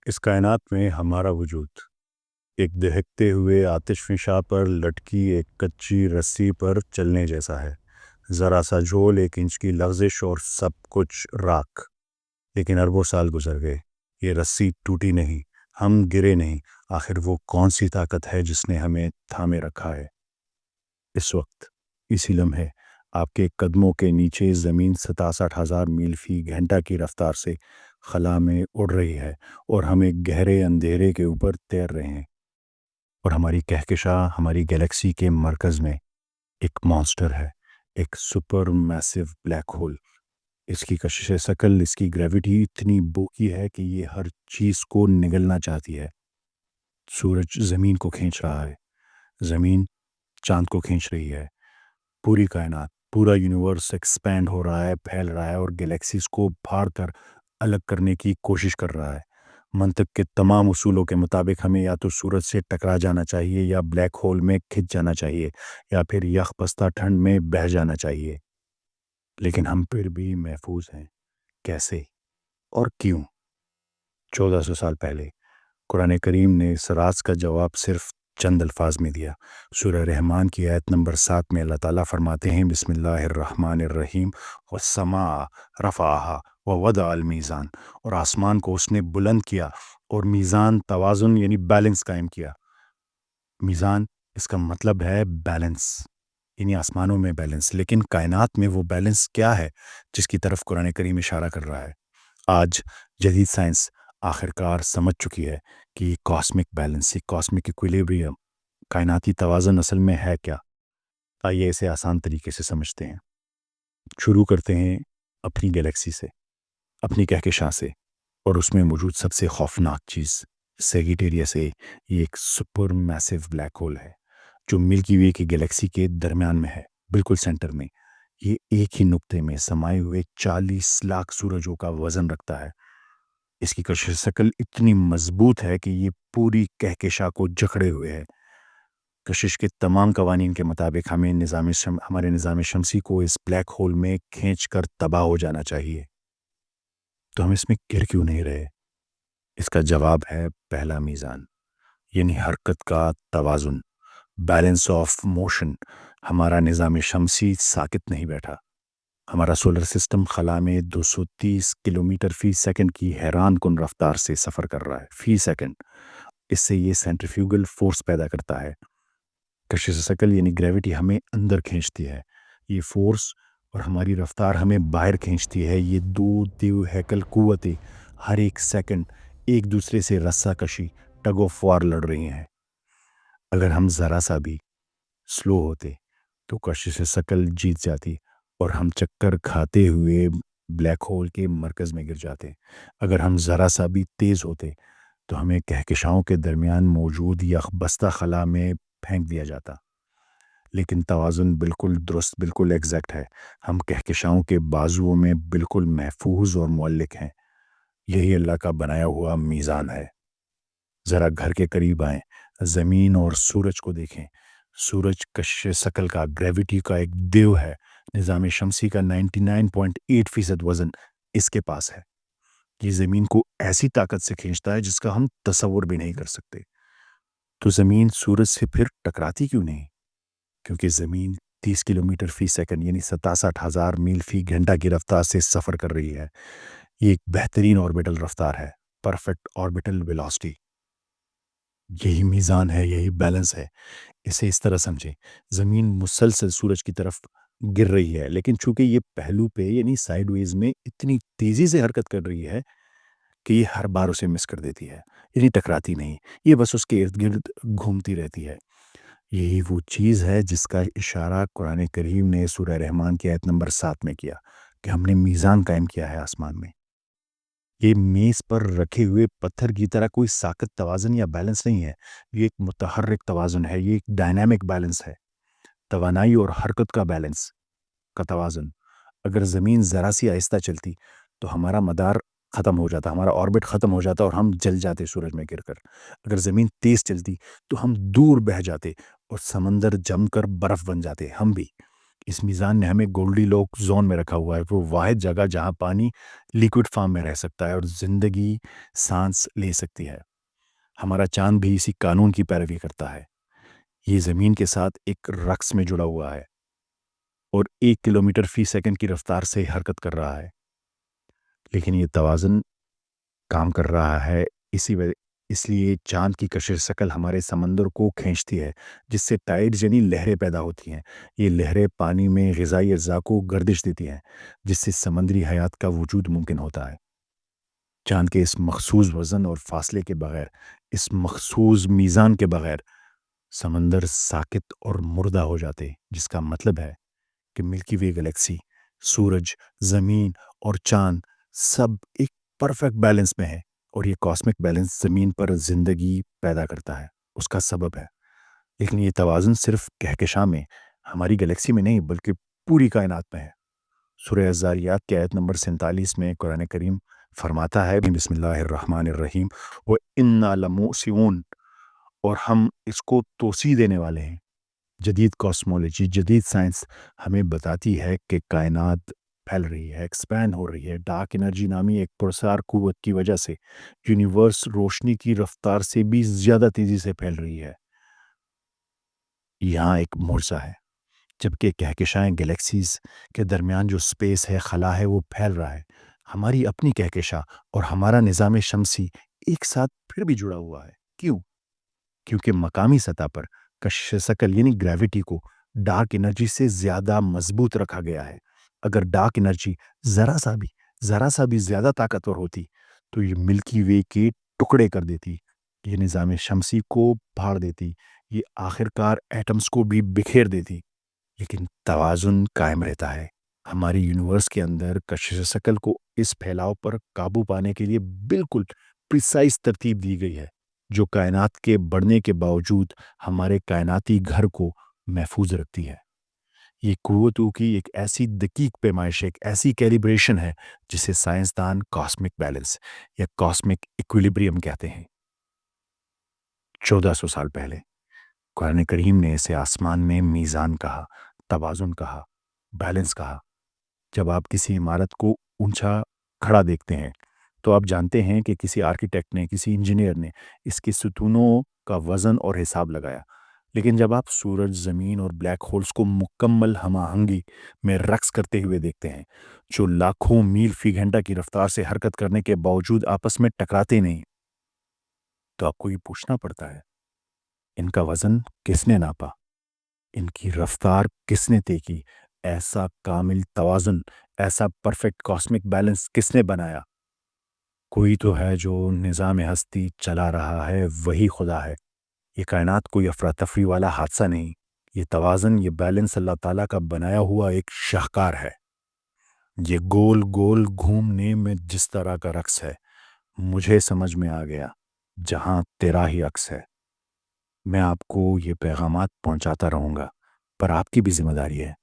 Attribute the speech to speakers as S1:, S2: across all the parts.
S1: اس کائنات میں ہمارا وجود ایک دہکتے ہوئے آتش فشاں پر لٹکی ایک کچی رسی پر چلنے جیسا ہے۔ ذرا سا جھول، 1 انچ کی لغزش اور سب کچھ راکھ۔ لیکن اربوں سال گزر گئے، یہ رسی ٹوٹی نہیں، ہم گرے نہیں۔ آخر وہ کون سی طاقت ہے جس نے ہمیں تھامے رکھا ہے؟ اس وقت، اسی لمحے، آپ کے قدموں کے نیچے زمین 67,000 میل فی گھنٹہ کی رفتار سے خلا میں اڑ رہی ہے، اور ہم ایک گہرے اندھیرے کے اوپر تیر رہے ہیں۔ اور ہماری کہکشاں، ہماری گیلیکسی کے مرکز میں ایک مانسٹر ہے، ایک سپر میسو بلیک ہول۔ اس کی کشش ثقل، اس کی گریوٹی اتنی بوکی ہے کہ یہ ہر چیز کو نگلنا چاہتی ہے۔ سورج زمین کو کھینچ رہا ہے، زمین چاند کو کھینچ رہی ہے، پوری کائنات، پورا یونیورس ایکسپینڈ ہو رہا ہے، پھیل رہا ہے، اور گیلیکسیز کو پھاڑ کر الگ کرنے کی کوشش کر رہا ہے۔ منطق کے تمام اصولوں کے مطابق ہمیں یا تو سورج سے ٹکرا جانا چاہیے، یا بلیک ہول میں کھنچ جانا چاہیے، یا پھر یخ بستہ ٹھنڈ میں بہہ جانا چاہیے۔ لیکن ہم پھر بھی محفوظ ہیں۔ کیسے اور کیوں؟ 1400 سال پہلے قرآن کریم نے اس راز کا جواب صرف چند الفاظ میں دیا۔ سورہ رحمان کی آیت نمبر 7 میں اللہ تعالیٰ فرماتے ہیں، بسم اللہ الرحمن الرحیم، والسماء رفعها ووضع المیزان، اور آسمان کو اس نے بلند کیا اور میزان، توازن یعنی بیلنس قائم کیا۔ میزان، اس کا مطلب ہے بیلنس، یعنی آسمانوں میں بیلنس۔ لیکن کائنات میں وہ بیلنس کیا ہے جس کی طرف قرآن کریم اشارہ کر رہا ہے؟ آج جدید سائنس آخرکار سمجھ چکی ہے کہ یہ کاسمک بیلنس، یہ کاسمک ایکویلیبریم، کائناتی توازن اصل میں ہے کیا۔ آئیے اسے آسان طریقے سے سمجھتے ہیں۔ شروع کرتے ہیں اپنی گیلیکسی سے، اپنی کہکشاں سے، اور اس میں موجود سب سے خوفناک چیز سیگیٹیریس اے۔ یہ ایک سپر میسو بلیک ہول ہے جو ملکی وے کی گیلیکسی کے درمیان میں ہے، بالکل سینٹر میں۔ یہ ایک ہی نقطے میں سمائے ہوئے 40 لاکھ سورجوں کا وزن رکھتا ہے۔ اس کی کشش ثقل اتنی مضبوط ہے کہ یہ پوری کہکشاں کو جکڑے ہوئے ہے۔ کشش کے تمام قوانین کے مطابق ہمارے نظام شمسی کو اس بلیک ہول میں کھینچ کر تباہ ہو جانا چاہیے۔ تو ہم اس میں گر کیوں نہیں رہے؟ اس کا جواب ہے پہلا میزان، یعنی حرکت کا توازن، بیلنس آف موشن۔ ہمارا نظام شمسی ساکت نہیں بیٹھا۔ ہمارا سولر سسٹم خلا میں 230 کلومیٹر فی سیکنڈ کی حیران کن رفتار سے سفر کر رہا ہے، فی سیکنڈ۔ اس سے یہ سینٹریفیوگل فورس پیدا کرتا ہے۔ کشش ثقل یعنی گریوٹی ہمیں اندر کھینچتی ہے، یہ فورس، اور ہماری رفتار ہمیں باہر کھینچتی ہے۔ یہ دو دیو ہیکل قوتیں ہر ایک سیکنڈ ایک دوسرے سے رسہ کشی، ٹگ آف وار لڑ رہی ہیں۔ اگر ہم ذرا سا بھی سلو ہوتے تو کشش ثقل جیت جاتی، اور ہم چکر کھاتے ہوئے بلیک ہول کے مرکز میں گر جاتے۔ اگر ہم ذرا سا بھی تیز ہوتے تو ہمیں کہکشاؤں کے درمیان موجود یخ بستہ خلا میں پھینک دیا جاتا۔ لیکن توازن بالکل درست، بالکل ایگزیکٹ ہے۔ ہم کہکشاؤں کے بازوؤں میں بالکل محفوظ اور معلق ہیں۔ یہی اللہ کا بنایا ہوا میزان ہے۔ ذرا گھر کے قریب آئیں، زمین اور سورج کو دیکھیں۔ سورج کشش ثقل کا، گریوٹی کا ایک دیو ہے۔ نظام شمسی کا 99.8% وزن اس کے پاس ہے۔ یہ زمین کو ایسی طاقت سے کھینچتا ہے جس کا ہم تصور بھی نہیں کر سکتے۔ تو زمین سورج سے پھر ٹکراتی کیوں نہیں؟ کیونکہ زمین 30 کلومیٹر فی سیکنڈ یعنی 67,000 میل فی گھنٹہ کی رفتار سے سفر کر رہی ہے۔ یہ ایک بہترین آربیٹل رفتار ہے، پرفیکٹ آربیٹل ویلاسٹی۔ یہی میزان ہے، یہی بیلنس ہے۔ اسے اس طرح سمجھیں، زمین مسلسل سورج کی طرف گر رہی ہے، لیکن چونکہ یہ پہلو پہ یعنی سائیڈ ویز میں اتنی تیزی سے حرکت کر رہی ہے کہ یہ ہر بار اسے مس کر دیتی ہے، یعنی ٹکراتی نہیں، یہ بس اس کے ارد گرد گھومتی رہتی ہے۔ یہی وہ چیز ہے جس کا اشارہ قرآن کریم نے سورہ رحمان کی آیت نمبر 7 میں کیا، کہ ہم نے میزان قائم کیا ہے آسمان میں۔ یہ میز پر رکھے ہوئے پتھر کی طرح کوئی ساکت توازن یا بیلنس نہیں ہے، یہ ایک متحرک توازن ہے، یہ ایک ڈائنامک بیلنس ہے، توانائی اور حرکت کا بیلنس کا توازن۔ اگر زمین ذرا سی آہستہ چلتی تو ہمارا مدار ختم ہو جاتا، ہمارا آربٹ ختم ہو جاتا، اور ہم جل جاتے سورج میں گر کر۔ اگر زمین تیز چلتی تو ہم دور بہہ جاتے اور سمندر جم کر برف بن جاتے ہم بھی۔ اس میزان نے ہمیں گولڈی لوک زون میں رکھا ہوا ہے، وہ واحد جگہ جہاں پانی لیکوڈ فارم میں رہ سکتا ہے اور زندگی سانس لے سکتی ہے۔ ہمارا چاند بھی اسی قانون کی پیروی کرتا ہے۔ یہ زمین کے ساتھ ایک رقص میں جڑا ہوا ہے اور 1 کلومیٹر فی سیکنڈ کی رفتار سے حرکت کر رہا ہے، لیکن یہ توازن کام کر رہا ہے اس لیے چاند کی کشش شکل ہمارے سمندر کو کھینچتی ہے، جس سے ٹائڈ یعنی لہریں پیدا ہوتی ہیں۔ یہ لہریں پانی میں غذائی اجزاء کو گردش دیتی ہیں، جس سے سمندری حیات کا وجود ممکن ہوتا ہے۔ چاند کے اس مخصوص وزن اور فاصلے کے بغیر، اس مخصوص میزان کے بغیر، سمندر ساکت اور مردہ ہو جاتے، جس کا مطلب ہے کہ ملکی وے گلیکسی، سورج، زمین اور چاند سب ایک پرفیکٹ بیلنس میں ہے، اور یہ کاسمک بیلنس زمین پر زندگی پیدا کرتا ہے، اس کا سبب ہے۔ لیکن یہ توازن صرف کہکشاں میں، ہماری گلیکسی میں نہیں، بلکہ پوری کائنات میں ہے۔ سورہ الذاریات کی آیت نمبر 47 میں قرآن کریم فرماتا ہے، بسم اللہ الرحمن الرحیم، وَإِنَّا لَمُوسِعُونَ، اور ہم اس کو توسیع دینے والے ہیں۔ جدید کاسمولوجی، جدید سائنس ہمیں بتاتی ہے کہ کائنات پھیل رہی ہے، ایکسپینڈ ہو رہی ہے۔ ڈارک انرجی نامی ایک پرسار قوت کی وجہ سے یونیورس روشنی کی رفتار سے بھی زیادہ تیزی سے پھیل رہی ہے۔ یہاں ایک معجزہ ہے، جبکہ کہکشائیں گلیکسیز کے درمیان جو سپیس ہے، خلا ہے، وہ پھیل رہا ہے۔ ہماری اپنی کہکشاں اور ہمارا نظام شمسی ایک ساتھ پھر بھی جڑا ہوا ہے۔ کیوں؟ کیونکہ مقامی سطح پر کشش ثقل یعنی گریوٹی کو ڈارک انرجی سے زیادہ مضبوط رکھا گیا ہے۔ اگر ڈارک انرجی ذرا سا بھی زیادہ طاقتور ہوتی تو یہ ملکی وے کے ٹکڑے کر دیتی، یہ نظام شمسی کو پھاڑ دیتی، یہ آخرکار ایٹمز کو بھی بکھیر دیتی۔ لیکن توازن قائم رہتا ہے۔ ہماری یونیورس کے اندر کشش ثقل کو اس پھیلاؤ پر قابو پانے کے لیے بالکل پریسائز ترتیب دی گئی ہے، جو کائنات کے بڑھنے کے باوجود ہمارے کائناتی گھر کو محفوظ رکھتی ہے۔ یہ قوتوں کی ایک ایسی دقیق پیمائش، ایک ایسی کیلیبریشن ہے جسے سائنسدان کاسمک بیلنس یا کاسمک ایکویلیبریم کہتے ہیں۔ 1400 سال پہلے قرآن کریم نے اسے آسمان میں میزان کہا، توازن کہا، بیلنس کہا۔ جب آپ کسی عمارت کو اونچا کھڑا دیکھتے ہیں تو آپ جانتے ہیں کہ کسی آرکیٹیکٹ نے، کسی انجینئر نے اس کے ستونوں کا وزن اور حساب لگایا۔ لیکن جب آپ سورج، زمین اور بلیک ہولز کو مکمل ہم آہنگی میں رقص کرتے ہوئے دیکھتے ہیں، جو لاکھوں میل فی گھنٹہ کی رفتار سے حرکت کرنے کے باوجود آپس میں ٹکراتے نہیں، تو آپ کو یہ پوچھنا پڑتا ہے، ان کا وزن کس نے ناپا؟ ان کی رفتار کس نے طے کی؟ ایسا کامل توازن، ایسا پرفیکٹ کاسمک بیلنس کس نے بنایا؟ کوئی تو ہے جو نظام ہستی چلا رہا ہے، وہی خدا ہے۔ یہ کائنات کوئی افراتفری والا حادثہ نہیں، یہ توازن، یہ بیلنس اللہ تعالیٰ کا بنایا ہوا ایک شاہکار ہے۔ یہ گول گول گھومنے میں جس طرح کا رقص ہے، مجھے سمجھ میں آ گیا، جہاں تیرا ہی عکس ہے۔ میں آپ کو یہ پیغامات پہنچاتا رہوں گا، پر آپ کی بھی ذمہ داری ہے۔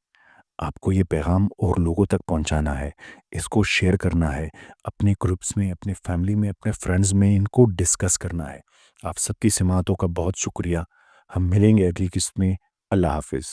S1: آپ کو یہ پیغام اور لوگوں تک پہنچانا ہے، اس کو شیئر کرنا ہے، اپنے گروپس میں، اپنے فیملی میں، اپنے فرینڈز میں ان کو ڈسکس کرنا ہے۔ آپ سب کی سماعتوں کا بہت شکریہ۔ ہم ملیں گے اگلی قسط میں۔ اللہ حافظ۔